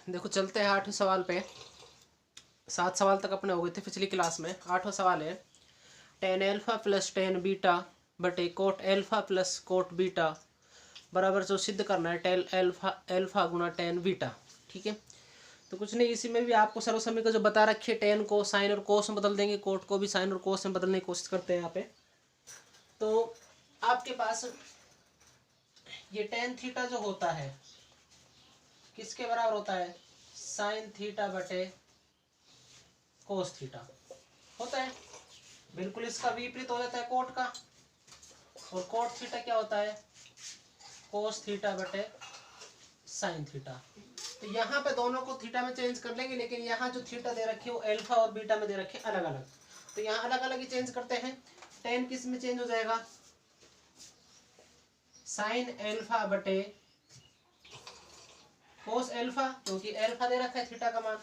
देखो चलते हैं 8वें सवाल पे। 7 सवाल तक अपने हो गए थे पिछली क्लास में। 8वां सवाल है tan alpha plus tan beta बटे cot alpha plus cot beta बराबर जो सिद्ध करना है टेन एल्फा एल्फा गुना टेन बीटा। ठीक है, तो कुछ नहीं, इसी में भी आपको सर्वसमय का जो बता रखी है टेन को साइन और कोस में बदल देंगे, कोट को भी साइन और कोस में बदलने की कोशिश करते हैं यहाँ पे। तो आपके पास ये टेन थीटा जो होता है किसके बराबर होता है? साइन थीटा बटे कोस थीटा होता है। बिल्कुल इसका विपरीत हो जाता है कोट का, और कोट थीटा क्या होता है? कोस थीटा बटे साइन थीटा। तो यहाँ पे दोनों को थीटा में चेंज कर लेंगे, लेकिन यहाँ जो थीटा दे रखी है वो अल्फा और बीटा में दे रखे अलग अलग, तो यहाँ अलग अलग ही चेंज करते हैं। टेन किस में चेंज हो जाएगा? साइन अल्फा बटे कोस अल्फा, क्योंकि अल्फा दे रखा है थीटा का मान।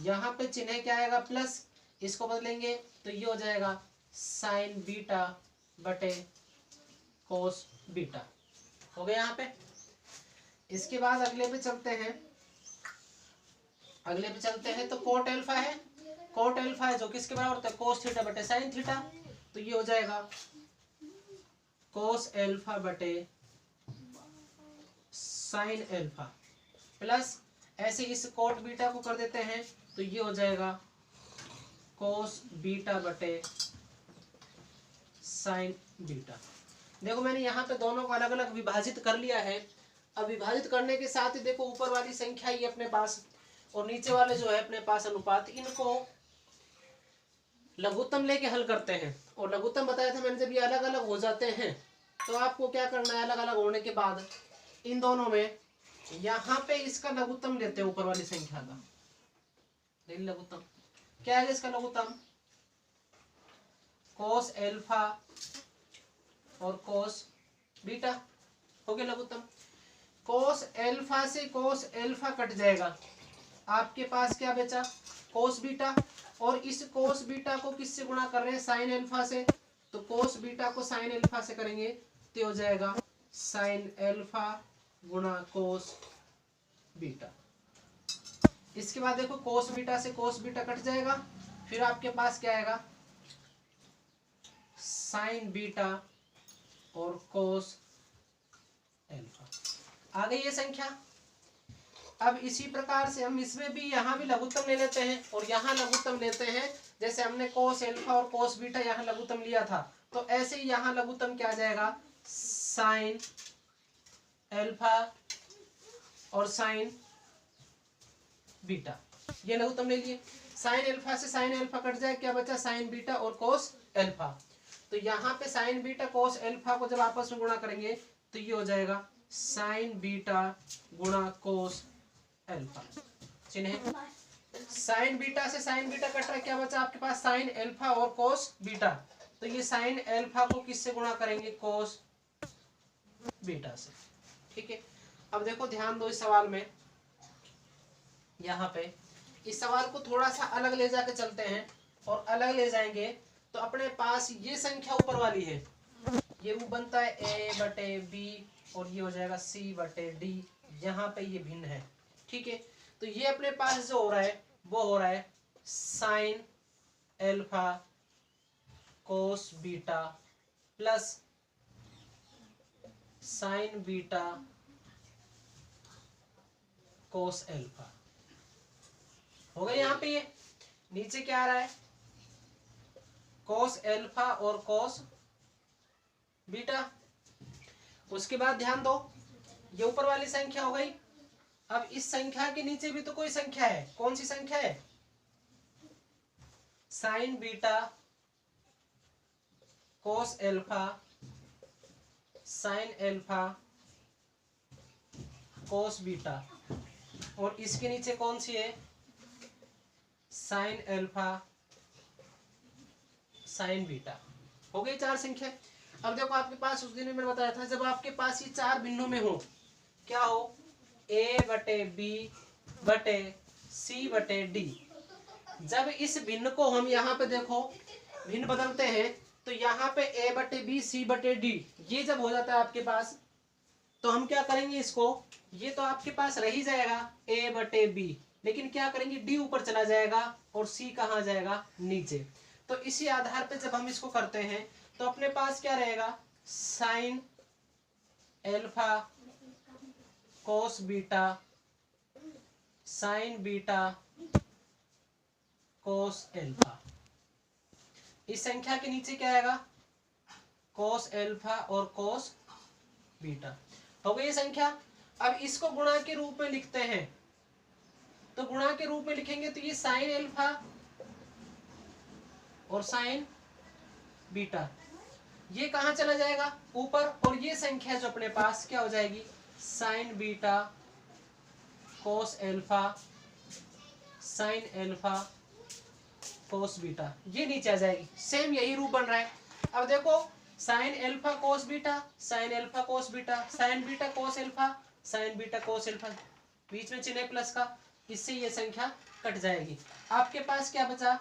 यहाँ पे चिन्ह क्या आएगा? प्लस, इसको बदलेंगे तो ये हो जाएगा साइन बीटा बटे कोस बीटा। हो गया यहाँ पे। इसके बाद अगले पे चलते हैं। अगले पे चलते हैं तो कोट अल्फा है, कोट अल्फा है जो किसके बराबर होता है? कोस थीटा बटे साइन थीटा। तो ये हो जाएगा कोस अल्फा बटे साइन अल्फा प्लस, ऐसे इस कोट बीटा को कर देते हैं तो ये हो जाएगा कोस बीटा बटे साइन बीटा। देखो मैंने यहाँ पे दोनों को अलग अलग विभाजित कर लिया है। अब विभाजित करने के साथ ही देखो ऊपर वाली संख्या ये अपने पास और नीचे वाले जो है अपने पास अनुपात, इनको लघुत्तम लेके हल करते हैं। और लघुत्तम बताया था मैंने, जब ये अलग अलग हो जाते हैं तो आपको क्या करना है? अलग अलग होने के बाद इन दोनों में यहाँ पे इसका लघुत्तम लेते हैं, ऊपर वाली संख्या का लघुत्तम। क्या है इसका लघुत्तम? कोस एल्फा और कोस बीटा। हो गया लघुत्तम। कोस एल्फा से कोस एल्फा कट जाएगा, आपके पास क्या बचा? Cos beta. और इस कोस बीटा को किससे गुणा कर रहे हैं? साइन एल्फा से। तो कोस बीटा को साइन एल्फा से करेंगे तो हो जाएगा साइन एल्फा गुणा कोस बीटा। इसके बाद देखो कोस बीटा से कोस बीटा कट जाएगा, फिर आपके पास क्या आएगा? साइन बीटा और कोस एल्फा। आ गई ये संख्या। अब इसी प्रकार से हम इसमें भी यहाँ भी लघुत्तम ले लेते हैं और यहाँ लघुत्तम लेते हैं। जैसे हमने कोस एल्फा और कोस बीटा यहाँ लघुत्तम लिया था, तो ऐसे ही यहाँ लघुत्तम क्या आ जाएगा? साइन एल्फा और साइन बीटा, ये लघुत्तम ले लिए। साइन एल्फा से साइन एल्फा कट जाए, क्या बचा? साइन बीटा और कोस एल्फा। तो यहाँ पे साइन बीटा कोस एल्फा को जब आपस में गुणा करेंगे तो ये हो जाएगा साइन बीटा गुणा कोस एल्फा। चिन्ह साइन बीटा से साइन बीटा कट रहा है, क्या बचा आपके पास? साइन एल्फा और कोस बीटा। तो ये साइन एल्फा को किससे गुणा करेंगे? कोस बीटा से। ठीक है, अब देखो ध्यान दो इस सवाल में। यहाँ पे इस सवाल को थोड़ा सा अलग ले जाके चलते हैं, और अलग ले जाएंगे तो अपने पास ये संख्या ऊपर वाली है, ये वो बनता है a बटे b और ये हो जाएगा c बटे d। यहाँ पे ये भिन्न है। ठीक है, तो ये अपने पास जो हो रहा है वो हो रहा है sign alpha cos beta plus sign beta cos alpha. हो गया। यहाँ पे ये नीचे क्या आ रहा है? कोस एल्फा और कोस बीटा। उसके बाद ध्यान दो, ये ऊपर वाली संख्या हो गई। अब इस संख्या के नीचे भी तो कोई संख्या है, कौन सी संख्या है? Sign beta cos alpha sign alpha cos beta, और इसके नीचे कौन सी है? Sine alpha sine beta. हो गई 4 संख्या। अब देखो आपके पास उस दिन मैंने बताया था, जब आपके पास ये 4 भिन्नों में हो, क्या हो? a बटे b बटे c बटे d। जब इस भिन्न को हम यहाँ पे देखो भिन्न बदलते हैं तो यहाँ पे a बटे b c बटे d, ये जब हो जाता है आपके पास तो हम क्या करेंगे इसको, ये तो आपके पास रह ही जाएगा a/b, लेकिन क्या करेंगे d ऊपर चला जाएगा और c कहाँ जाएगा, नीचे। तो इसी आधार पे जब हम इसको करते हैं तो अपने पास क्या रहेगा, sign alpha cos beta sine beta cos alpha. इस संख्या के नीचे क्या आएगा, कोस एल्फा और कोस बीटा। हो गई ये संख्या। अब इसको गुणा के रूप में लिखते हैं, तो गुणा के रूप में लिखेंगे तो ये साइन एल्फा और साइन बीटा ये कहां चला जाएगा, ऊपर, और ये संख्या जो अपने पास क्या हो जाएगी, sign beta cos alpha sign alpha cos beta, ये नीचे आ जाएगी। सेम यही रूप बन रहा है। अब देखो sine alpha cos beta sine alpha cos beta sine beta cos alpha sine beta cos alpha, बीच में चिन्ह प्लस का, इससे ये संख्या कट जाएगी। आपके पास क्या बचा,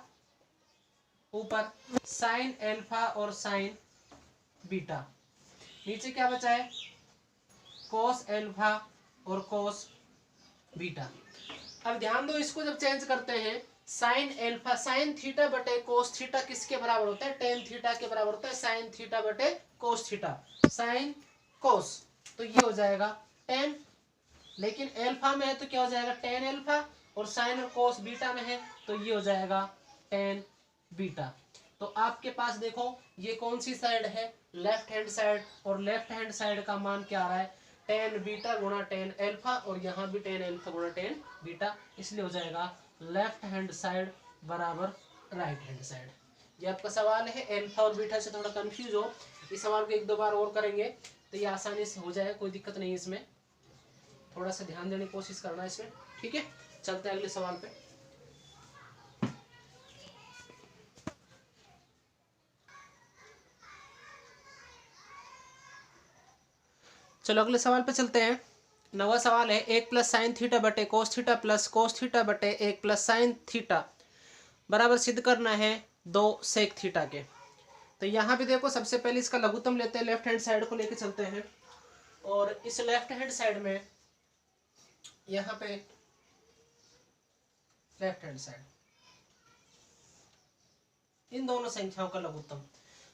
ऊपर साइन एल्फा और साइन बीटा, नीचे क्या बचा है, कोस एल्फा और कोस बीटा। अब ध्यान दो, इसको जब चेंज करते हैं, साइन एल्फा साइन थीटा बटे कोस थीटा किसके बराबर होता है, टेन थीटा के बराबर होता है, साइन थीटा बटे कोस थीटा, साइन कोस, तो ये हो जाएगा टेन, लेकिन एल्फा में है तो क्या हो जाएगा, टेन एल्फा, और साइन और कोस बीटा में है तो ये हो जाएगा टेन बीटा। तो आपके पास देखो ये कौन सी साइड है, लेफ्ट हैंड साइड, और लेफ्ट हैंड साइड का मान क्या आ रहा है, टेन बीटा गुणा टेन एल्फा, और यहाँ भी टेन एल्फा गुणा टेन बीटा, इसलिए हो जाएगा लेफ्ट हैंड साइड बराबर राइट हैंड साइड। ये आपका सवाल है, एल्फा और बीटा से थोड़ा कंफ्यूज हो, इस सवाल को एक दो बार और करेंगे तो ये आसानी से हो जाए, कोई दिक्कत नहीं, इसमें थोड़ा सा ध्यान देने की कोशिश करना इसमें, ठीक है। चलते हैं अगले सवाल पे। चलो अगले सवाल पे चलते हैं। नवा सवाल है, एक प्लस साइन थीटा बटे cos theta plus cos theta बटे एक प्लस साइन थीटा बराबर सिद्ध करना है दो सेक थीटा के। तो यहाँ भी देखो सबसे पहले इसका लघुत्तम लेते हैं, लेफ्ट हैंड साइड को लेके चलते हैं, और इस लेफ्ट हैंड साइड में यहाँ पे लेफ्ट हैंड साइड इन दोनों संख्याओं का लघुत्तम।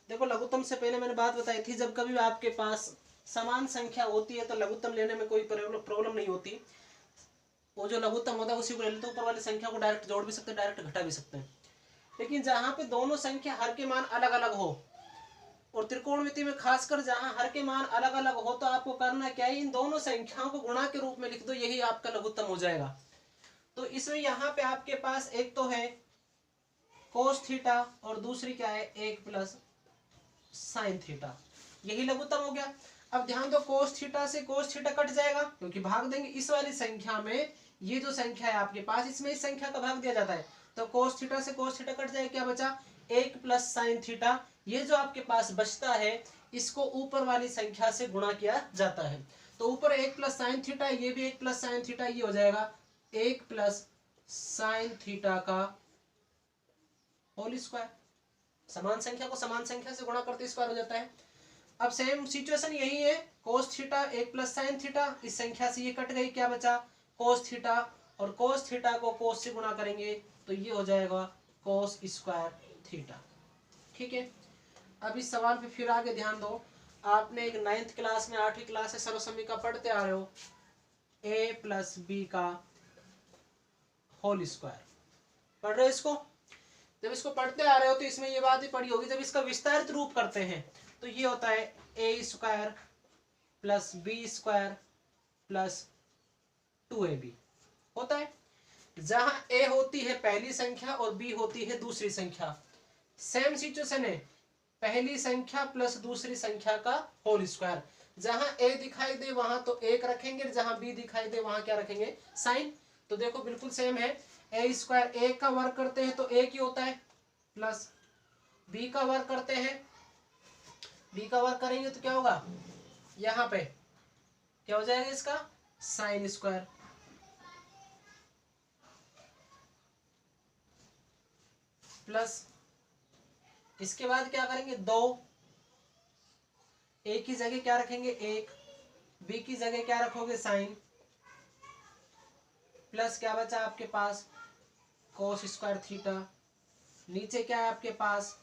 देखो लघुत्तम से पहले मैंने बात बताई थी, जब कभी आपके पास समान संख्या होती है तो लघुत्तम लेने में कोई प्रॉब्लम नहीं होती, वो जो लघुत्तम होता है उसी को ले लेते हैं, ऊपर वाली संख्या को डायरेक्ट जोड़ भी सकते हैं, डायरेक्ट घटा भी सकते हैं। लेकिन जहां पे दोनों संख्या हर के मान अलग अलग हो, और त्रिकोणमिति में खासकर जहां हर के मान अलग अलग हो, तो आपको करना क्या है, इन दोनों संख्याओं को गुणा के रूप में लिख दो, यही आपका लघुत्तम हो जाएगा। तो इसमें यहाँ पे आपके पास एक तो है कोस थीटा और दूसरी क्या है, एक प्लस साइन थीटा, यही लघुत्तम हो गया। अब ध्यान दो, कोस थीटा से कोस थीटा कट जाएगा क्योंकि भाग देंगे, इस वाली संख्या में ये जो संख्या है आपके पास, इसमें इस संख्या का भाग दिया जाता है, तो कोस थीटा से कोस थीटा कट जाएगा, क्या बचा, एक प्लस साइन थीटा। ये जो आपके पास बचता है इसको ऊपर वाली संख्या से गुणा किया जाता है, तो ऊपर एक प्लस साइन थीटा, ये भी एक प्लस साइन थीटा, ये हो जाएगा एक प्लस साइन थीटा का होल स्क्वायर। समान संख्या को समान संख्या से गुणा करते स्क्वायर हो जाता है। अब सेम सिचुएशन यही है, कोस थीटा एक प्लस साइन थीटा, इस संख्या से ये कट गई, क्या बचा, कोस थीटा, और कोस थीटा को कोस से गुणा करेंगे तो ये हो जाएगा कोस स्क्वायर थीटा, ठीक है। अब इस सवाल पे फिर आगे ध्यान दो, आपने एक 9th क्लास में 8वीं क्लास से सर्वसमीका पढ़ते आ रहे हो, a प्लस बी का होल स्क्वायर पढ़ रहे हो इसको। जब इसको पढ़ते आ रहे हो तो इसमें ये बात ही पढ़ी होगी, जब इसका विस्तारित रूप करते हैं तो ये होता है a square plus B square plus 2ab होता है, जहां a होती है पहली संख्या और b होती है दूसरी संख्या। सेम सिचुएशन है, पहली संख्या प्लस दूसरी संख्या का होल स्क्वायर, जहां a दिखाई दे वहां तो 1 रखेंगे, जहां b दिखाई दे वहां क्या रखेंगे, साइन। तो देखो बिल्कुल सेम है, a स्क्वायर 1 का वर्ग करते हैं तो 1 ही होता है, प्लस b का वर्ग करते हैं, b का वर्ग करेंगे तो क्या होगा, यहाँ पे क्या हो जाएगा इसका साइन स्क्वायर, प्लस इसके बाद क्या करेंगे, 2, एक की जगह क्या रखेंगे, 1, बी की जगह क्या रखोगे साइन, प्लस क्या बचा आपके पास कोस स्क्वायर थीटा, नीचे क्या है आपके पास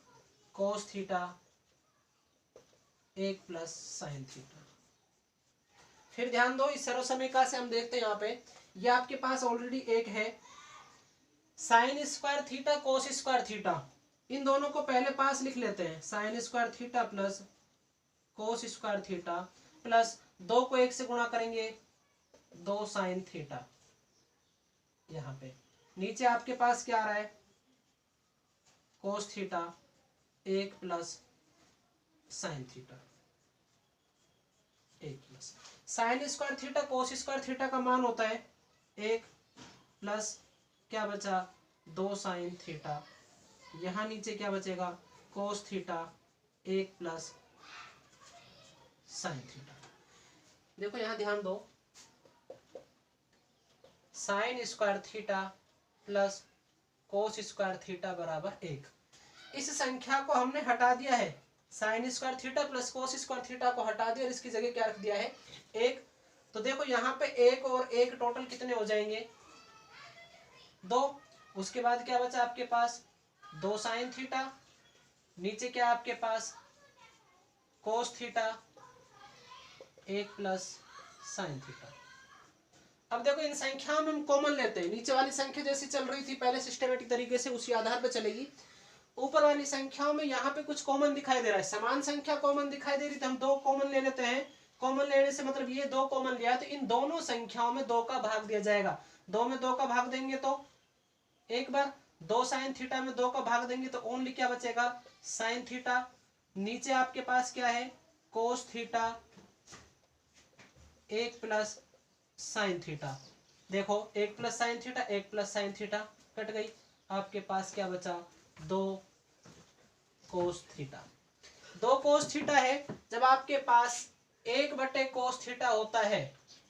कोस थीटा एक प्लस साइन थीटा। फिर ध्यान दो इस सर्वसमीका से हम देखते हैं यहाँ पे ये आपके पास ऑलरेडी एक है sine square theta cos square theta, इन दोनों को पहले पास लिख लेते हैं sine square theta plus cos square theta plus 2 को 1 से गुणा करेंगे 2 साइन थीटा। यहाँ पे नीचे आपके पास क्या आ रहा है कोस theta 1 plus sine theta 1 plus sign square theta cos square theta का मान होता है 1 प्लस क्या बचा 2 साइन थीटा, यहाँ नीचे क्या बचेगा कोस थीटा 1 प्लस साइन थीटा। देखो यहाँ ध्यान दो sign square theta plus cos square theta बराबर 1। इस संख्या को हमने हटा दिया है sine square theta plus cos square theta को हटा दिया और इसकी जगह क्या रख दिया है 1। तो देखो यहाँ पे 1 और 1 टोटल कितने हो जाएंगे 2। उसके बाद क्या बचा आपके पास 2 साइन थीटा, नीचे क्या आपके पास cos theta 1 plus sine theta. अब देखो इन संख्याओं में हम कॉमन लेते हैं, नीचे वाली संख्या जैसी चल रही थी पहले सिस्टमेटिक तरीके से उसी आधार पर चलेगी, ऊपर वाली संख्याओं में यहाँ पे कुछ कॉमन दिखाई दे रहा है, समान संख्या कॉमन दिखाई दे रही तो हम 2 कॉमन ले लेते हैं। कॉमन लेने से मतलब ये 2 कॉमन लिया तो इन दोनों संख्याओं में 2 का भाग दिया जाएगा, 2 में 2 का भाग देंगे तो एक बार, 2 साइन थीटा में 2 का भाग देंगे तो ओनली क्या बचेगा साइन थीटा, नीचे आपके पास क्या है कोस थीटा 1 प्लस साइन थीटा। देखो 1 plus sine theta 1 plus sine theta cut गई, आपके पास क्या बचा 2 कोस थीटा। 2 कोस थीटा है, जब आपके पास 1/कोस थीटा होता है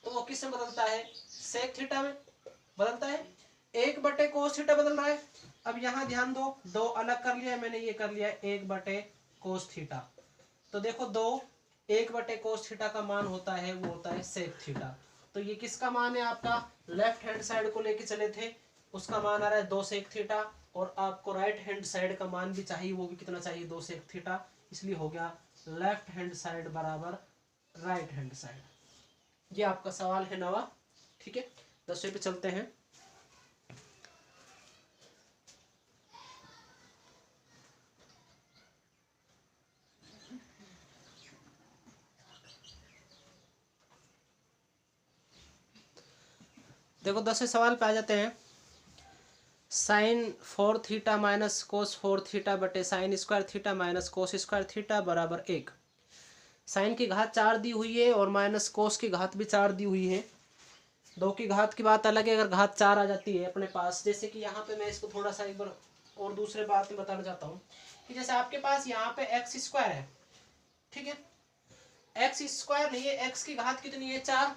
तो वो किस में बदलता है सेक थीटा में बदलता है, 1/कोस थीटा बदल रहा है। अब यहाँ ध्यान दो 2 अलग कर लिया मैंने, ये कर लिया 1/कोस थीटा, तो देखो 2 1/कोस थीटा का मान होता है वो होता है सेक थीटा। तो ये किसका मान है आपका लेफ्ट हैंड साइड को लेके चले थे उसका मान आ रहा है 2 सेक थीटा, और आपको राइट हैंड साइड का मान भी चाहिए, वो भी कितना चाहिए 2 सेक थीटा, इसलिए हो गया लेफ्ट हैंड साइड बराबर राइट हैंड साइड। ये आपका सवाल है 9वां। ठीक है 10वें पे चलते हैं। देखो 10वें सवाल पे आ जाते हैं। Sine 4 theta minus cos 4 theta बटे sine square theta minus cos square theta बराबर 1। साइन की घात 4 दी हुई है और माइनस कोस की घात भी 4 दी हुई है। 2 की घात की बात अलग है, अगर घात 4 आ जाती है अपने पास, जैसे कि यहाँ पे मैं इसको थोड़ा सा एक बार और दूसरे बात में बताना चाहता हूँ कि जैसे आपके पास यहाँ पे एक्स स्क्वायर है, ठीक है एक्स स्क्वायर नहीं है, एक्स की घात कितनी है 4,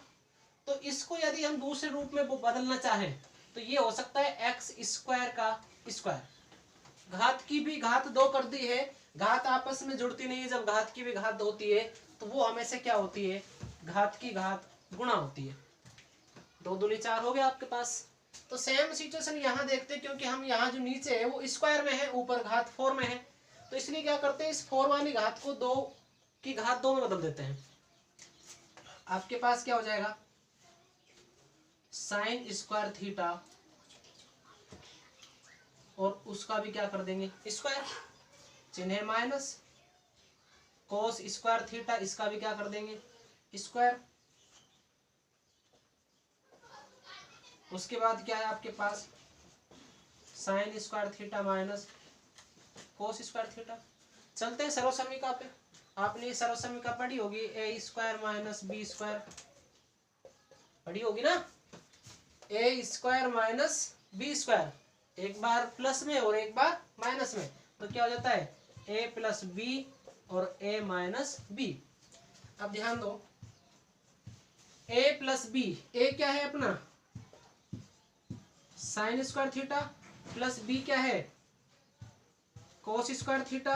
तो इसको यदि हम दूसरे रूप में बदलना चाहें तो ये हो सकता है एक्स स्क्वायर का स्क्वायर। घात की भी घात 2 कर दी है, घात आपस में जुड़ती नहीं है, जब घात की भी घात होती है तो वो हमेशा क्या होती है घात की घात गुणा होती है, 2 दूनी 4 हो गया आपके पास। तो सेम सिचुएशन यहाँ देखते हैं, क्योंकि हम यहाँ जो नीचे है वो स्क्वायर में है, ऊपर घात 4 में है, तो इसलिए क्या करते हैं इस 4 वाली घात को 2 की घात 2 में बदल देते हैं। आपके पास क्या हो जाएगा साइन स्क्वायर थीटा और उसका भी क्या कर देंगे स्क्वायर, चिन्ह माइनस, कोस स्क्वायर थीटा इसका भी क्या कर देंगे स्क्वायर। उसके बाद क्या है आपके पास sine square theta minus cos square theta. चलते हैं सर्वसमीका पे, आपने सर्वसमीका पढ़ी होगी a square minus b square पढ़ी होगी ना, a square minus b square, एक बार प्लस में और एक बार माइनस में, तो क्या हो जाता है ए प्लस बी और ए माइनस बी। अब ध्यान दो ए प्लस बी, ए क्या है अपना sine square theta plus b क्या है कोस स्क्वायर थीटा,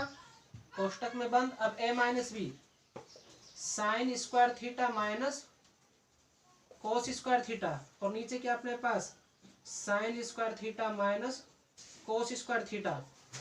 कोष्टक में बंद। अब a minus b sine square theta minus cos square theta, और नीचे क्या अपने पास sine square theta minus cos square theta.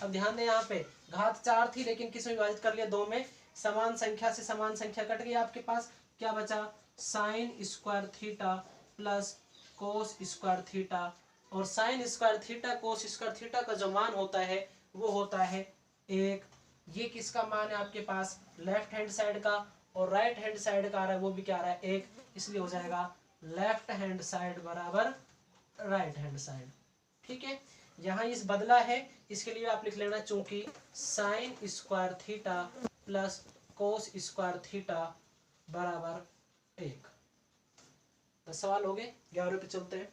अब ध्यान दें यहाँ पे घात 4 थी लेकिन किस में विभाजित कर लिया, 2 में। समान संख्या से समान संख्या कट गई, आपके पास क्या बचा, sine square theta plus cos square theta. और sine square theta cos square theta का जो मान होता है वो होता है 1। ये किसका मान है आपके पास, लेफ्ट हैंड साइड का, और राइट हैंड साइड का आ रहा है वो भी क्या आ रहा है 1, इसलिए हो जाएगा लेफ्ट हैंड साइड बराबर राइट हैंड साइड। ठीक है, यहाँ इस बदला है, इसके लिए आप लिख लेना चूंकि sign square theta plus cos square theta बराबर 1। 10 सवाल हो गए, 11 पे चलते हैं।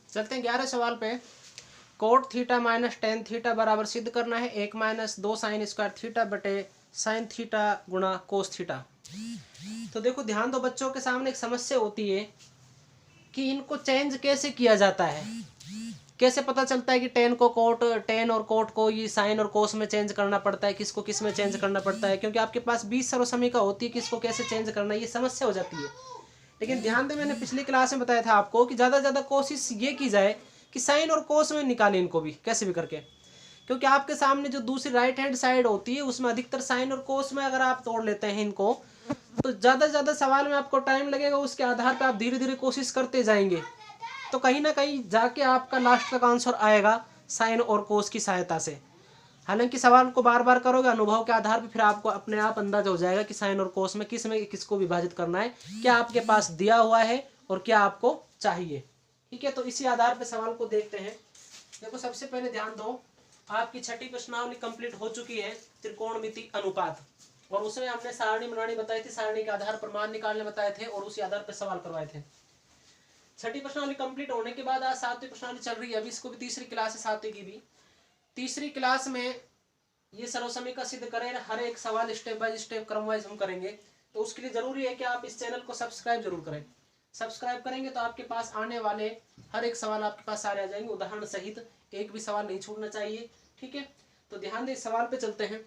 चलते हैं 11 सवाल पे। Cot theta minus tan theta बराबर सिद्ध करना है 1 माइनस 2 साइन स्क्वायर थीटा बटे साइन थीटा गुणा कोस थीटा। तो देखो ध्यान दो, बच्चों के सामने एक समस्या होती है कि इनको चेंज कैसे किया जाता है, कैसे पता चलता है कि टेन को कोट, टेन और कोट को ये साइन और कोस में चेंज करना पड़ता है, किसको किस में चेंज करना पड़ता है, क्योंकि आपके पास 20 सर्वसमीका होती है, किसको कैसे चेंज करना है, ये समस्या हो जाती है। लेकिन ध्यान दें, मैंने पिछली क्लास में बताया था आपको कि ज़्यादा से ज़्यादा कोशिश ये की जाए कि साइन और कोस में निकालें इनको भी कैसे भी करके, क्योंकि आपके सामने जो दूसरी राइट हैंड साइड होती है उसमें अधिकतर साइन और कोस में अगर आप तोड़ लेते हैं इनको, तो ज़्यादा से ज़्यादा सवाल में आपको टाइम लगेगा, उसके आधार पर आप धीरे धीरे कोशिश करते जाएंगे, तो कहीं ना कहीं जाके आपका लास्ट तक आंसर आएगा साइन और कोस की सहायता से। हालांकि सवाल को बार बार करोगे अनुभव के आधार पर, फिर आपको अपने आप अंदाजा हो जाएगा कि साइन और कोस में किसको विभाजित करना है, क्या आपके पास दिया हुआ है और क्या आपको चाहिए। ठीक है, तो इसी आधार पर सवाल को देखते हैं। देखो सबसे पहले ध्यान दो, आपकी छठी प्रश्नावली कंप्लीट हो चुकी है, त्रिकोणमिति अनुपात, और उसमें हमने सारणी बनानी बताई थी, सारणी के आधार पर मान निकालने बताए थे और उसी आधार पर सवाल करवाए थे। छठी प्रश्नावली कंप्लीट होने के बाद आज सातवीं प्रश्नावली चल रही है, अभी इसको भी तीसरी क्लास है, सातवीं की भी। तीसरी क्लास में ये सर्वसमीका सिद्ध करें, हर एक सवाल स्टेप बाय स्टेप क्रम वाइज हम करेंगे, तो उसके लिए जरूरी है कि आप इस चैनल को सब्सक्राइब जरूर करें। सब्सक्राइब करेंगे तो आपके पास आने वाले हर एक सवाल आपके पास सारे आ जाएंगे, उदाहरण सहित, एक भी सवाल नहीं छूटना चाहिए। ठीक है, तो ध्यान दें, सवाल पे चलते हैं।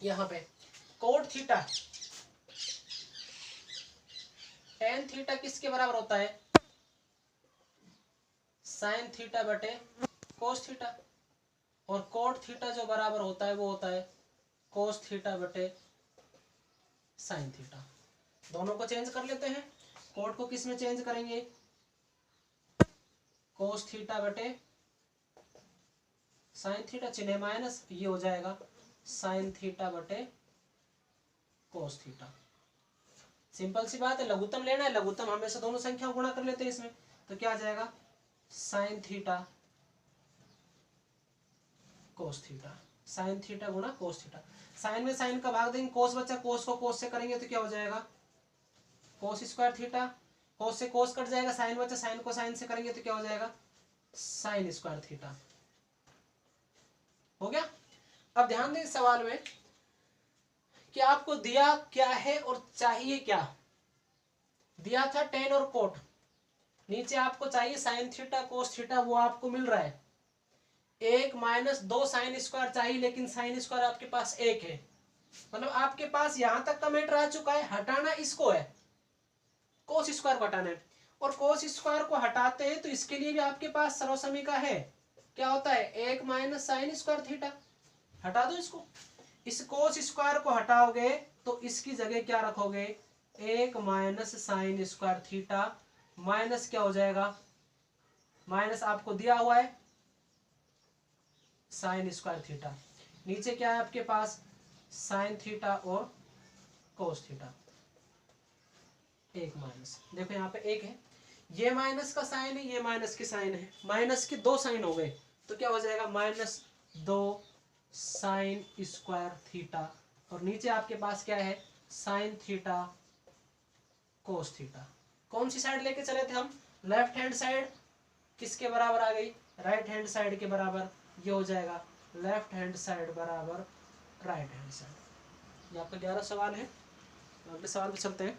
यहाँ पे कोट थीटा टेन थीटा किसके बराबर होता है, साइन थीटा बटे कोस थीटा, और कोट थीटा जो बराबर होता है वो होता है कोस थीटा बटे साइन थीटा। दोनों को चेंज कर लेते हैं, कोट को किस में चेंज करेंगे, कोस थीटा बटे साइन थीटा, चिन्ह माइनस, ये हो जाएगा साइन थीटा बटे कोस थीटा। सिंपल सी बात है, लघुत्तम लेना है, लघुत्तम हमेशा दोनों संख्या गुणा कर लेते हैं इसमें, तो क्या आ जाएगा sine theta cos theta, sine theta गुणा कोस थीटा। साइन में साइन का भाग देंगे, कोस बचा, कोस को कोस से करेंगे तो क्या हो जाएगा कोस स्क्वायर थीटा, कोस से कोस कट जाएगा, साइन बचा, साइन को साइन से करेंगे तो क्या हो जाएगा साइन स्क्वायर थीटा। हो गया। अब ध्यान दें सवाल में कि आपको दिया क्या है और चाहिए क्या। दिया था टेन और कोट, नीचे आपको चाहिए साइन थीटा कोस थीटा, वो आपको मिल रहा है 1 माइनस 2 साइन स्क्वायर चाहिए, लेकिन साइन स्क्वायर आपके पास 1 है, मतलब आपके पास यहां तक का मैटर आ चुका है, हटाना इसको है, कोस स्क्वायर को हटाना है, और कोस स्क्वायर को हटाते हैं तो इसके लिए भी आपके पास सर्वसमीका है, क्या होता है 1 माइनस साइन स्क्वायर थीटा। हटा दो इसको, इस कोस स्क्वायर को हटाओगे तो इसकी जगह क्या रखोगे 1 minus sign square theta, minus क्या हो जाएगा, माइनस आपको दिया हुआ है साइन स्क्वायर थीटा, नीचे क्या है आपके पास साइन थीटा और कोस थीटा, 1 माइनस, देखो यहाँ पे 1 है, ये माइनस का साइन है, ये माइनस की साइन है, माइनस के 2 साइन हो गए, तो क्या हो जाएगा -2 साइन स्क्वायर थीटा, और नीचे आपके पास क्या है साइन थीटा कोस थीटा। कौन सी साइड लेके चले थे हम, लेफ्ट हैंड साइड, किसके बराबर आ गई राइट हैंड साइड के बराबर, ये हो जाएगा लेफ्ट हैंड साइड बराबर राइट हैंड साइड। ये आपका 11 सवाल है, अगले सवाल पे चलते हैं।